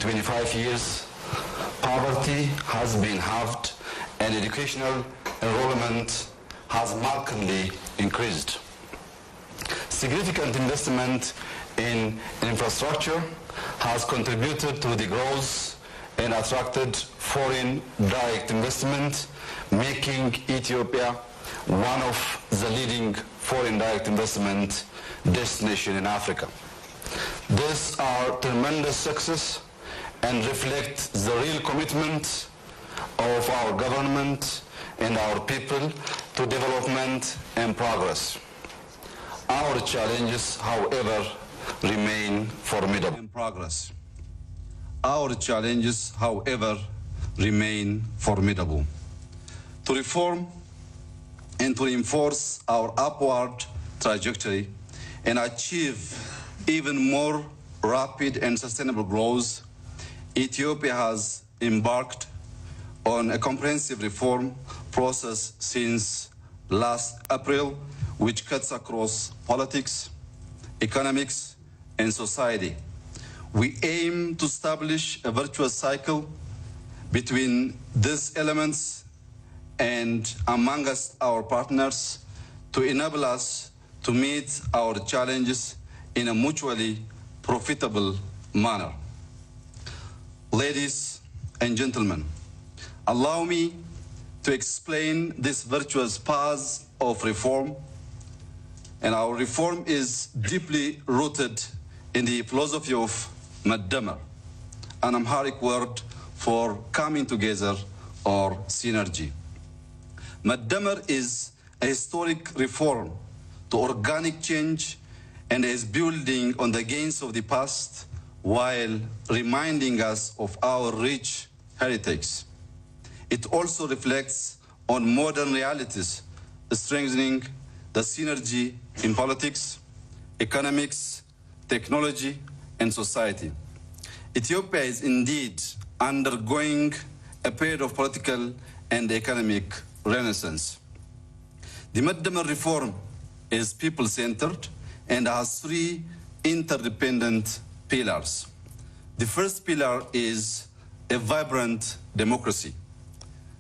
In 25 years, poverty has been halved and educational enrollment has markedly increased. Significant investment in infrastructure has contributed to the growth and attracted foreign direct investment, making Ethiopia one of the leading foreign direct investment destinations in Africa. These are tremendous success and reflect the real commitment of our government and our people to development and progress. Our challenges, however, remain formidable. Our challenges, however, remain formidable. To reform and to reinforce our upward trajectory and achieve even more rapid and sustainable growth, Ethiopia has embarked on a comprehensive reform process since last April, which cuts across politics, economics, and society. We aim to establish a virtuous cycle between these elements and amongst our partners to enable us to meet our challenges in a mutually profitable manner. Ladies and gentlemen, allow me to explain this virtuous path of reform. And our reform is deeply rooted in the philosophy of Maddamar, an Amharic word for coming together or synergy. Maddamar is a historic reform to organic change and is building on the gains of the past while reminding us of our rich heritage. It also reflects on modern realities, strengthening the synergy in politics, economics, technology, and society. Ethiopia is indeed undergoing a period of political and economic renaissance. The Maddamar reform is people-centered and has three interdependent pillars. The first pillar is a vibrant democracy.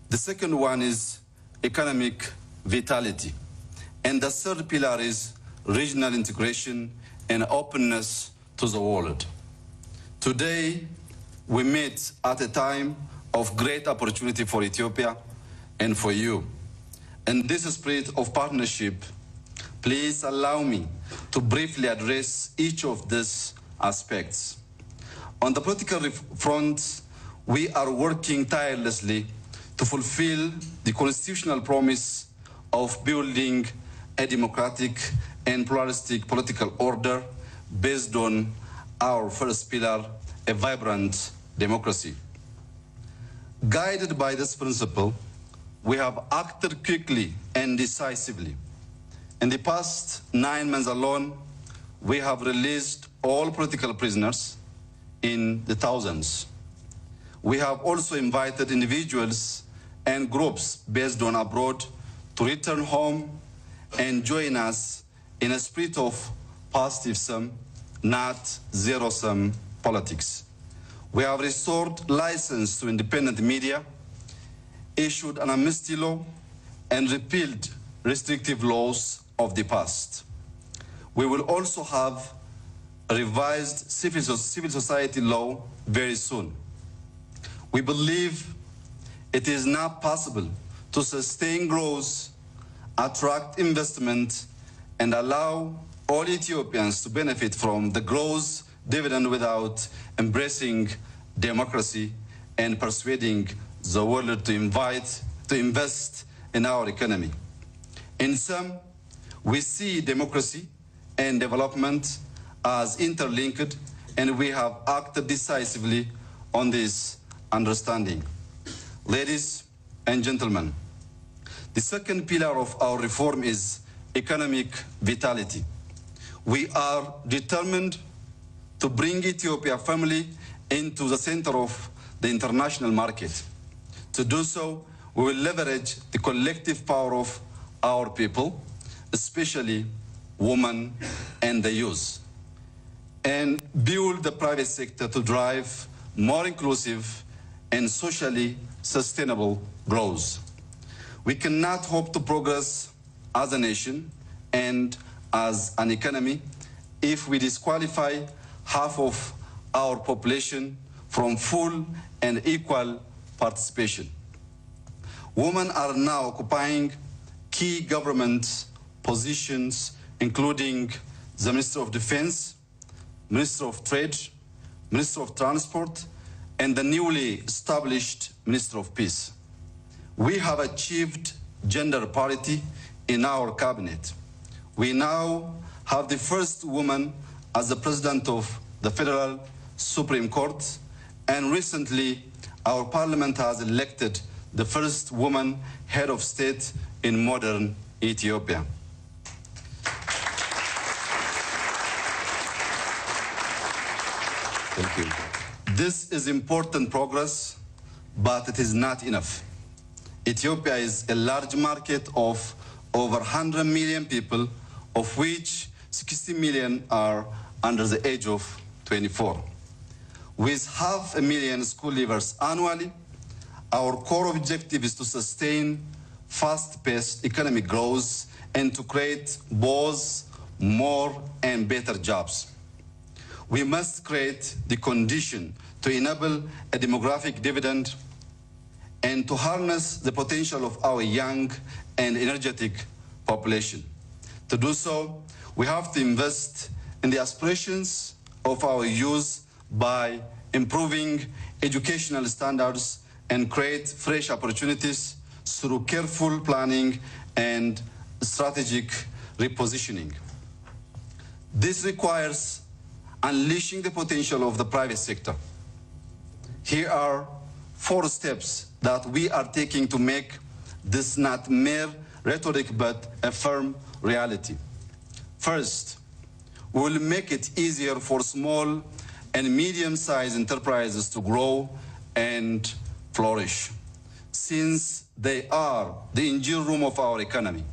The second one is economic vitality. And the third pillar is regional integration and openness to the world. Today, we meet at a time of great opportunity for Ethiopia and for you. In this spirit of partnership, please allow me to briefly address each of these aspects. On the political front, we are working tirelessly to fulfill the constitutional promise of building a democratic and pluralistic political order based on our first pillar, a vibrant democracy. Guided by this principle, we have acted quickly and decisively. In the past 9 months alone, we have released all political prisoners in the thousands. We have also invited individuals and groups based on abroad to return home and join us in a spirit of positive-sum, not zero-sum politics. We have restored license to independent media, issued an amnesty law, and repealed restrictive laws of the past. We will also have a revised civil society law very soon. We believe it is not possible to sustain growth, attract investment, and allow all Ethiopians to benefit from the growth dividend without embracing democracy and persuading the world to invest in our economy. In sum, we see democracy and development as interlinked, and we have acted decisively on this understanding. Ladies and gentlemen, the second pillar of our reform is economic vitality. We are determined to bring Ethiopia firmly into the center of the international market. To do so, we will leverage the collective power of our people, especially women and the youth, and build the private sector to drive more inclusive, and socially sustainable growth. We cannot hope to progress as a nation and as an economy if we disqualify half of our population from full and equal participation. Women are now occupying key government positions, including the Minister of Defense, Minister of Trade, Minister of Transport, and the newly established Minister of Peace. We have achieved gender parity in our cabinet. We now have the first woman as the President of the Federal Supreme Court, and recently our Parliament has elected the first woman head of state in modern Ethiopia. Thank you. This is important progress, but it is not enough. Ethiopia is a large market of over 100 million people, of which 60 million are under the age of 24. With 500,000 school leavers annually, our core objective is to sustain fast-paced economic growth and to create both more and better jobs. We must create the condition to enable a demographic dividend and to harness the potential of our young and energetic population. To do so, we have to invest in the aspirations of our youth by improving educational standards and create fresh opportunities through careful planning and strategic repositioning. This requires unleashing the potential of the private sector. Here are 4 steps that we are taking to make this not mere rhetoric but a firm reality. First, we will make it easier for small and medium-sized enterprises to grow and flourish, since they are the engine room of our economy.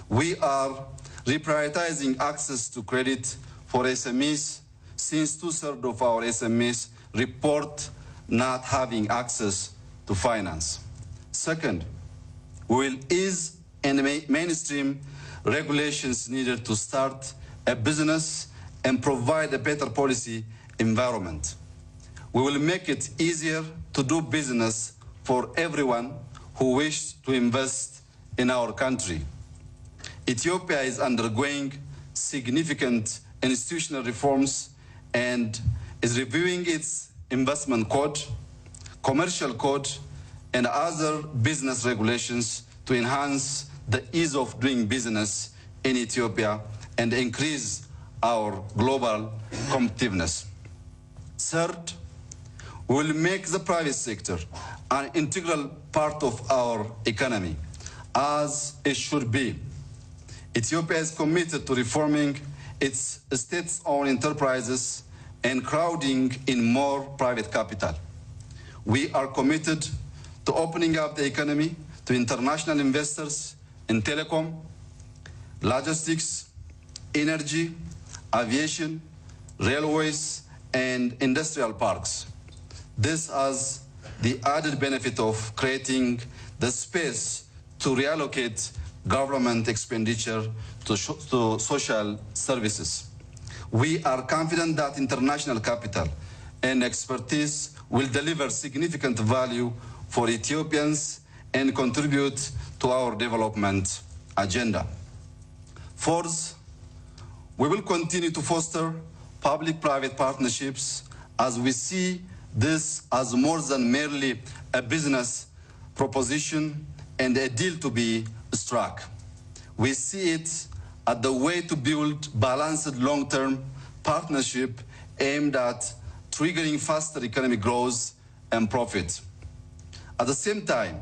We are reprioritizing access to credit for SMEs, since 2/3 of our SMEs report not having access to finance. Second, we will ease and mainstream regulations needed to start a business and provide a better policy environment. We will make it easier to do business for everyone who wishes to invest in our country. Ethiopia is undergoing significant institutional reforms and is reviewing its investment code, commercial code, and other business regulations to enhance the ease of doing business in Ethiopia and increase our global competitiveness. Third, we will make the private sector an integral part of our economy, as it should be. Ethiopia is committed to reforming its state-owned enterprises and crowding in more private capital. We are committed to opening up the economy to international investors in telecom, logistics, energy, aviation, railways, and industrial parks. This has the added benefit of creating the space to reallocate government expenditure to social services. We are confident that international capital and expertise will deliver significant value for Ethiopians and contribute to our development agenda. Fourth, we will continue to foster public-private partnerships, as we see this as more than merely a business proposition and a deal to be struck. We see it as the way to build balanced long-term partnership aimed at triggering faster economic growth and profit. At the same time,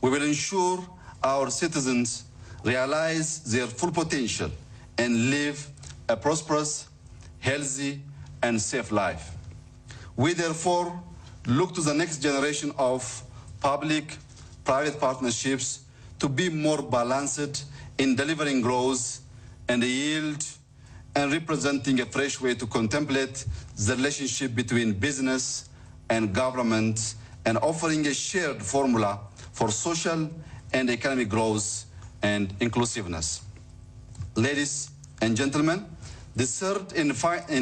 we will ensure our citizens realize their full potential and live a prosperous, healthy, and safe life. We therefore look to the next generation of public-private partnerships to be more balanced in delivering growth and yield and representing a fresh way to contemplate the relationship between business and government, and offering a shared formula for social and economic growth and inclusiveness. Ladies and gentlemen, the third and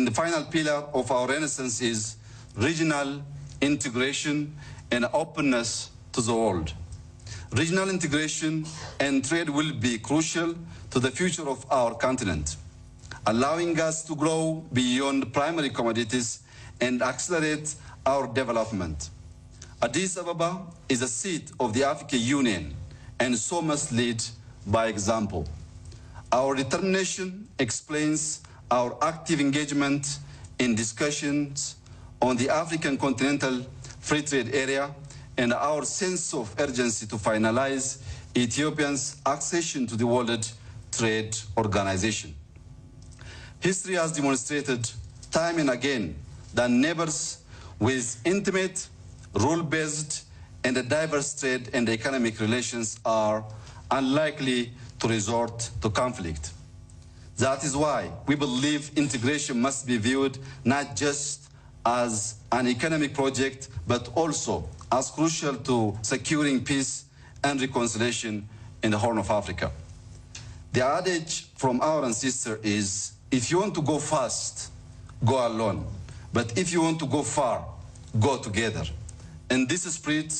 the final pillar of our Renaissance is regional integration and openness to the world. Regional integration and trade will be crucial to the future of our continent, allowing us to grow beyond primary commodities and accelerate our development. Addis Ababa is the seat of the African Union, and so must lead by example. Our determination explains our active engagement in discussions on the African Continental Free Trade Area and our sense of urgency to finalize Ethiopia's accession to the World Trade Organization. History has demonstrated time and again that neighbors with intimate, rule-based, and diverse trade and economic relations are unlikely to resort to conflict. That is why we believe integration must be viewed not just as an economic project, but also as crucial to securing peace and reconciliation in the Horn of Africa. The adage from our ancestor is, if you want to go fast, go alone. But if you want to go far, go together. In this spirit,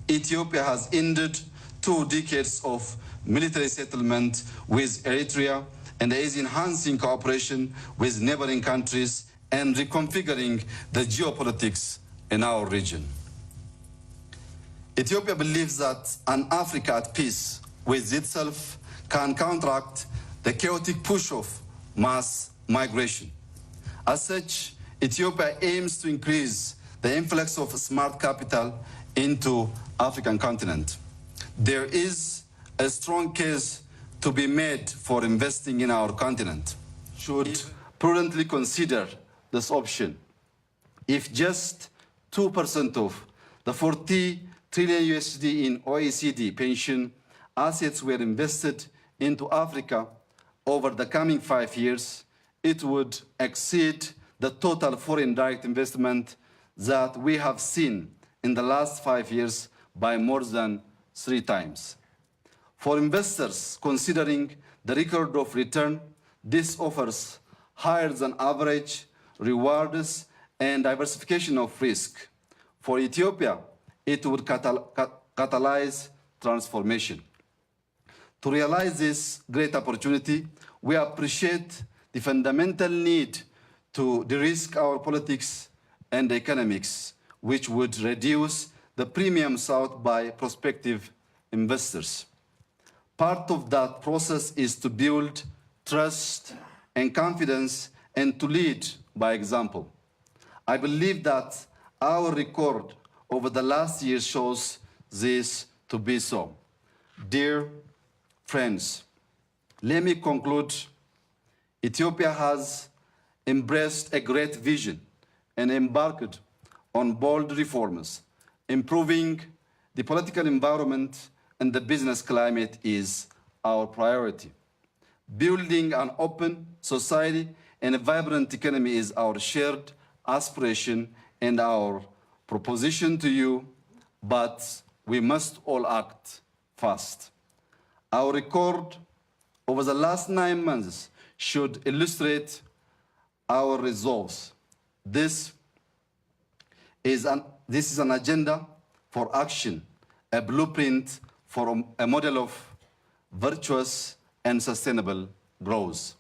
Ethiopia has ended 2 decades of military settlement with Eritrea and is enhancing cooperation with neighboring countries and reconfiguring the geopolitics in our region. Ethiopia believes that an Africa at peace with itself can counteract the chaotic push of mass migration. As such, Ethiopia aims to increase the influx of smart capital into African continent. There is a strong case to be made for investing in our continent. Should prudently consider this option. If just 2% of the 40 trillion USD in OECD pension assets were invested into Africa over the coming 5 years, it would exceed the total foreign direct investment that we have seen in the last 5 years by more than 3 times. For investors considering the record of return, this offers higher than average rewards and diversification of risk. For Ethiopia, it would catalyze transformation. To realize this great opportunity, we appreciate the fundamental need to de-risk our politics and economics, which would reduce the premium sought by prospective investors. Part of that process is to build trust and confidence and to lead by example. I believe that our record over the last year shows this to be so. Dear friends, let me conclude. Ethiopia has embraced a great vision and embarked on bold reforms. Improving the political environment and the business climate is our priority. Building an open society and a vibrant economy is our shared aspiration and our proposition to you, but we must all act fast. Our record over the last 9 months should illustrate our resolves. This is an agenda for action, a blueprint for a model of virtuous and sustainable growth.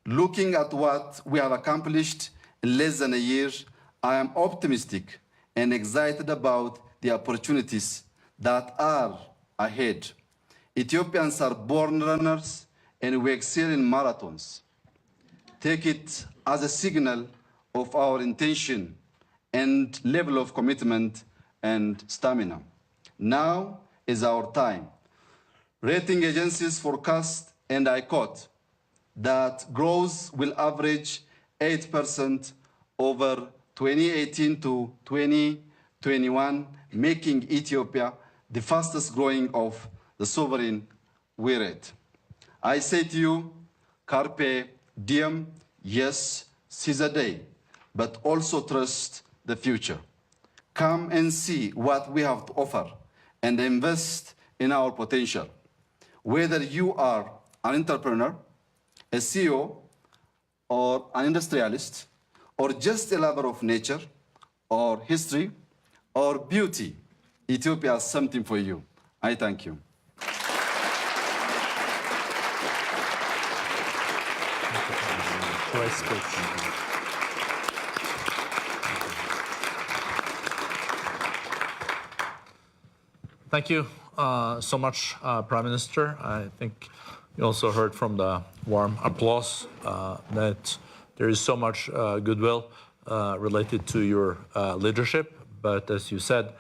Looking at what we have accomplished in less than a year, I am optimistic and excited about the opportunities that are ahead. Ethiopians are born runners and we excel in marathons. Take it as a signal of our intention and level of commitment and stamina. Now is our time. Rating agencies forecast, and I quote, that growth will average 8% over 2018 to 2021, making Ethiopia the fastest growing of the sovereign we rate. I say to you, carpe diem, yes, seize the day, but also trust the future. come and see what we have to offer and invest in our potential. Whether you are an entrepreneur, a CEO, or an industrialist, or just a lover of nature, or history, or beauty, Ethiopia has something for you. I thank you. Thank you so much, Prime Minister. I think you also heard from the warm applause that there is so much goodwill related to your leadership. But as you said,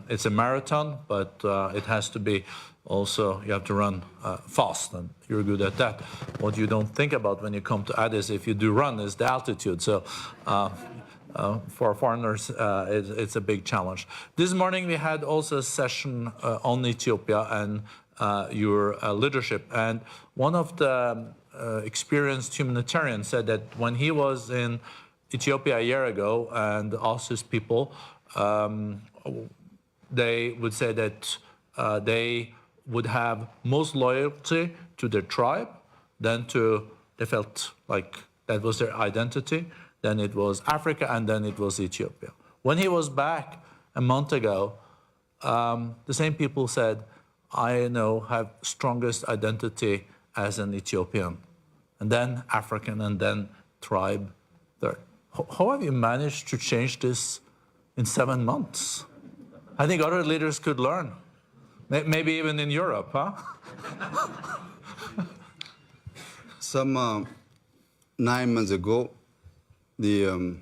it's a marathon, but it has to be also, you have to run fast, and you're good at that. What you don't think about when you come to Addis, if you do run, is the altitude. So for foreigners, it's a big challenge. This morning, we had also a session on Ethiopia and your leadership. And one of the experienced humanitarians said that when he was in Ethiopia a year ago and asked his people, they would say that they would have most loyalty to their tribe, they felt like that was their identity, then it was Africa, and then it was Ethiopia. When he was back a month ago, the same people said, I now have strongest identity as an Ethiopian, and then African, and then tribe third. How have you managed to change this in 7 months? I think other leaders could learn. Maybe even in Europe, huh? Some 9 months ago, the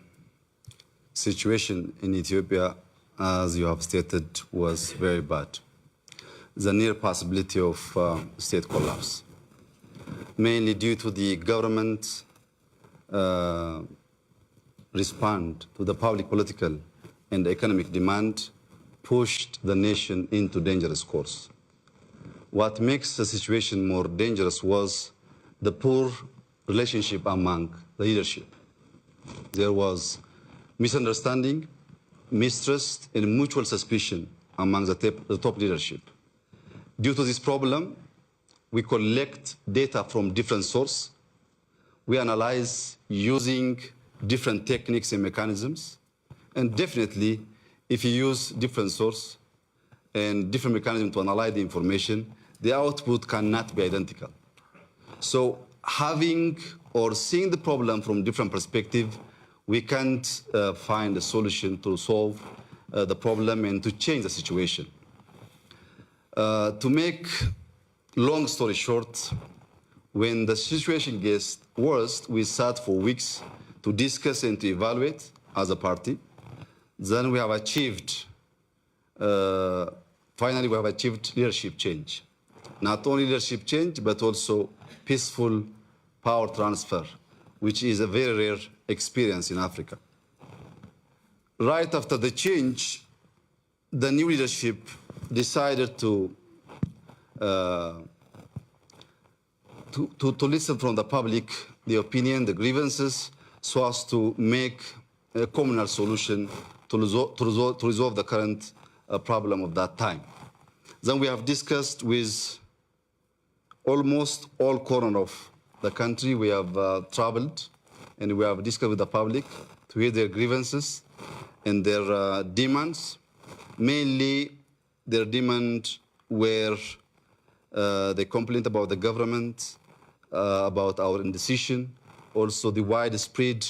situation in Ethiopia, as you have stated, was very bad. The near possibility of state collapse, mainly due to the government respond to the public political and economic demand pushed the nation into dangerous course. What makes the situation more dangerous was the poor relationship among the leadership. There was misunderstanding, mistrust, and mutual suspicion among the top leadership. Due to this problem, we collect data from different sources. We analyze using different techniques and mechanisms. And definitely, if you use different source and different mechanism to analyze the information, the output cannot be identical. So having or seeing the problem from different perspective, we can't find a solution to solve the problem and to change the situation. To make long story short, when the situation gets worse, we sat for weeks to discuss and to evaluate as a party. Then we have achieved, finally we have achieved leadership change. Not only leadership change, but also peaceful power transfer, which is a very rare experience in Africa. Right after the change, the new leadership decided to listen from the public, the opinion, the grievances, so as to make a communal solution to resolve the current problem of that time. Then we have discussed with almost all corners of the country. We have traveled and we have discussed with the public to hear their grievances and their demands. Mainly, their demand were they complained about the government, about our indecision, also the widespread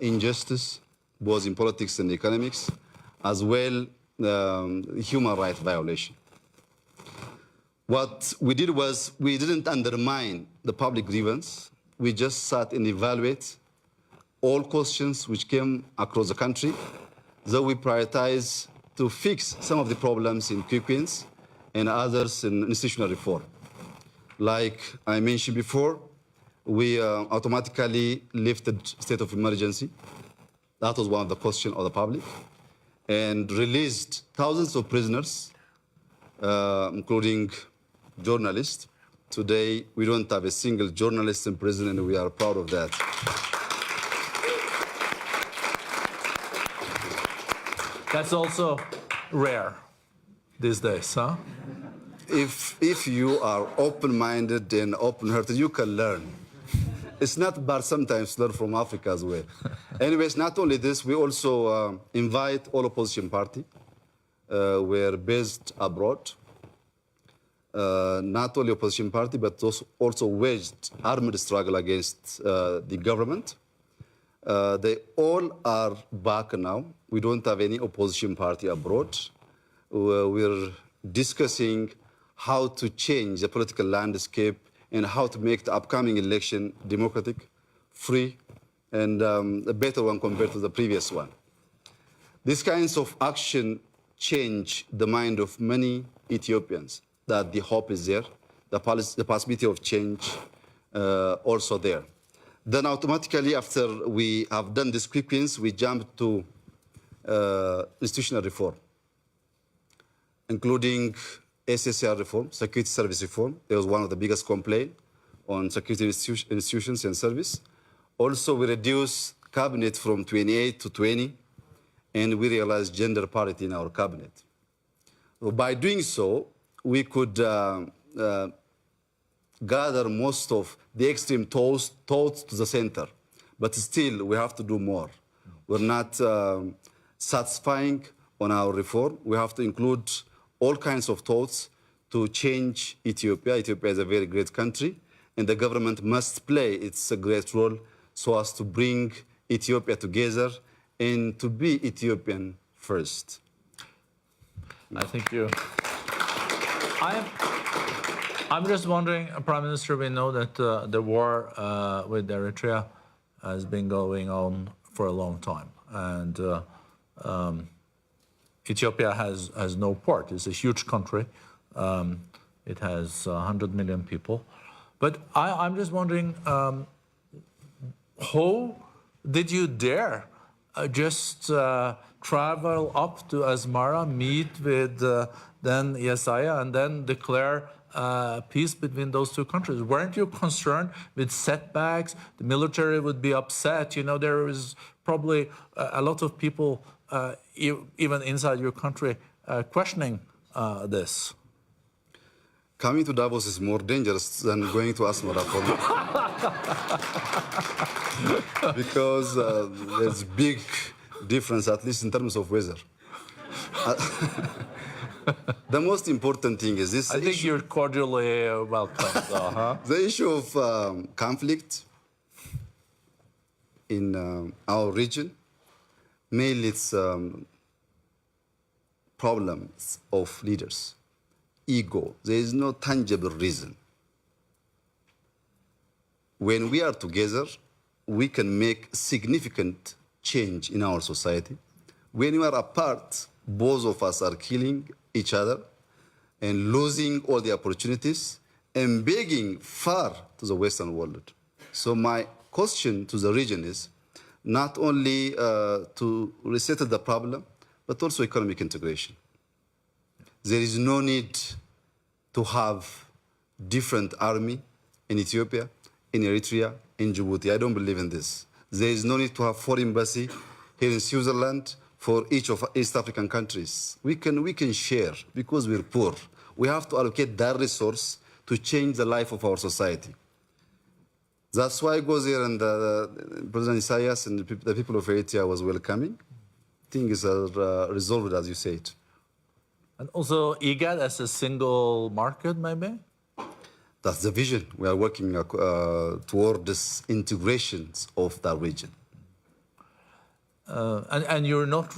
injustice, both in politics and economics, as well human rights violation. What we did was we didn't undermine the public grievance. We just sat and evaluate all questions which came across the country, though we prioritize to fix some of the problems in quick wins and others in institutional reform. Like I mentioned before, we automatically lifted state of emergency. That was one of the questions of the public, and released thousands of prisoners, including journalists. Today, we don't have a single journalist in prison, and we are proud of that. That's also rare these days, huh? If you are open-minded and open-hearted, you can learn. It's not bad sometimes to learn from Africa as well. Anyways, not only this, we also invite all opposition party. We're based abroad. Not only opposition party, but also waged armed struggle against the government. They all are back now. We don't have any opposition party abroad. We're discussing how to change the political landscape and how to make the upcoming election democratic, free, and a better one compared to the previous one. These kinds of action change the mind of many Ethiopians, that the hope is there, the possibility of change also there. Then automatically, after we have done these quick wins, we jump to institutional reform, including SSR reform, security service reform. It was one of the biggest complaints on security institutions and service. Also, we reduced cabinet from 28 to 20, and we realized gender parity in our cabinet. So by doing so, we could gather most of the extreme thoughts to the center. But still, we have to do more. We're not satisfying on our reform. We have to include all kinds of thoughts to change Ethiopia. Ethiopia is a very great country, and the government must play its great role so as to bring Ethiopia together and to be Ethiopian first. I think you... I'm just wondering, Prime Minister, we know that the war with Eritrea has been going on for a long time, and Ethiopia has no port. It's a huge country. It has 100 million people. But I'm just wondering, how did you dare just travel up to Asmara, meet with then Yesaya, and then declare peace between those two countries? Weren't you concerned with setbacks? The military would be upset. You know, there is probably a lot of people, even inside your country, questioning this. Coming to Davos is more dangerous than going to Asmara for me. Because there's big difference, at least in terms of weather. The most important thing is this. I think you're cordially welcome, though, huh? The issue of conflict in our region, mainly it's problems of leaders, ego. There is no tangible reason. When we are together, we can make significant change in our society. When we are apart, both of us are killing each other and losing all the opportunities and begging far to the Western world. So my question to the region is not only to resettle the problem, but also economic integration. There is no need to have different army in Ethiopia, in Eritrea, in Djibouti. I don't believe in this. There is no need to have foreign embassy here in Switzerland for each of East African countries. We can share because we're poor. We have to allocate that resource to change the life of our society. That's why I go there, and President Isaias and the people of Eritrea was welcoming. Things are resolved, as you said. And also IGAD as a single market, maybe? That's the vision. We are working toward this integrations of that region. And you're not,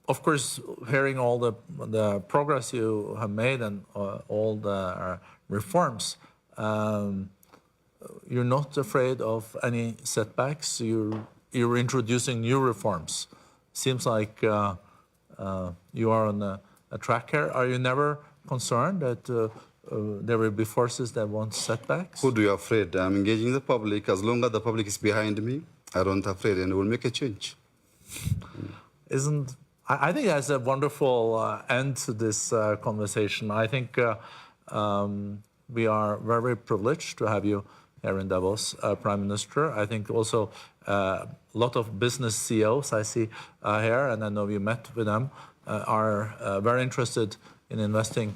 of course, hearing all the progress you have made and all the reforms. You're not afraid of any setbacks. You're introducing new reforms. Seems like you are on a track here. Are you never concerned that there will be forces that want setbacks? Who do you afraid? I'm engaging the public. As long as the public is behind me, I don't afraid, and we'll make a change. I think that's a wonderful end to this conversation. I think we are very privileged to have you here in Davos, Prime Minister. I think also a lot of business CEOs I see here, and I know you met with them, are very interested in investing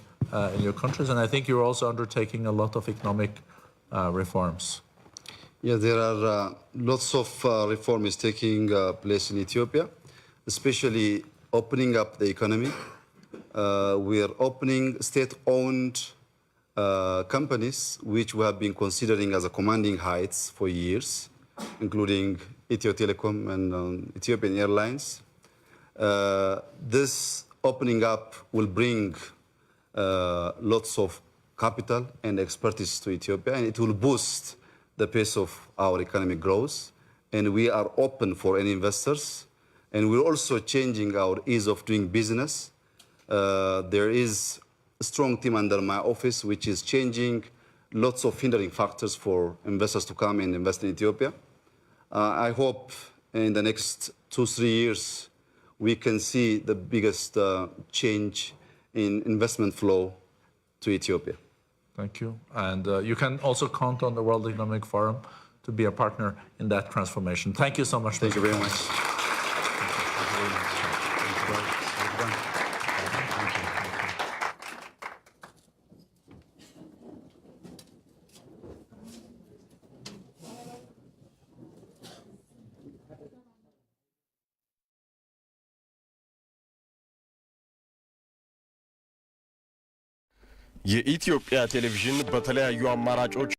in your countries. And I think you're also undertaking a lot of economic reforms. Yeah, there are lots of reforms taking place in Ethiopia, especially opening up the economy. We are opening state-owned companies, which we have been considering as a commanding heights for years, including Ethio Telecom and Ethiopian Airlines. This opening up will bring lots of capital and expertise to Ethiopia, and it will boost the pace of our economic growth. And we are open for any investors. And we're also changing our ease of doing business. There is a strong team under my office, which is changing lots of hindering factors for investors to come and invest in Ethiopia. I hope in the next 2-3 years, we can see the biggest change in investment flow to Ethiopia. Thank you. And you can also count on the World Economic Forum to be a partner in that transformation. Thank you so much. Thank you very much. የኢትዮጵያ ቴሌቪዥን በተለያዩ አማራጮች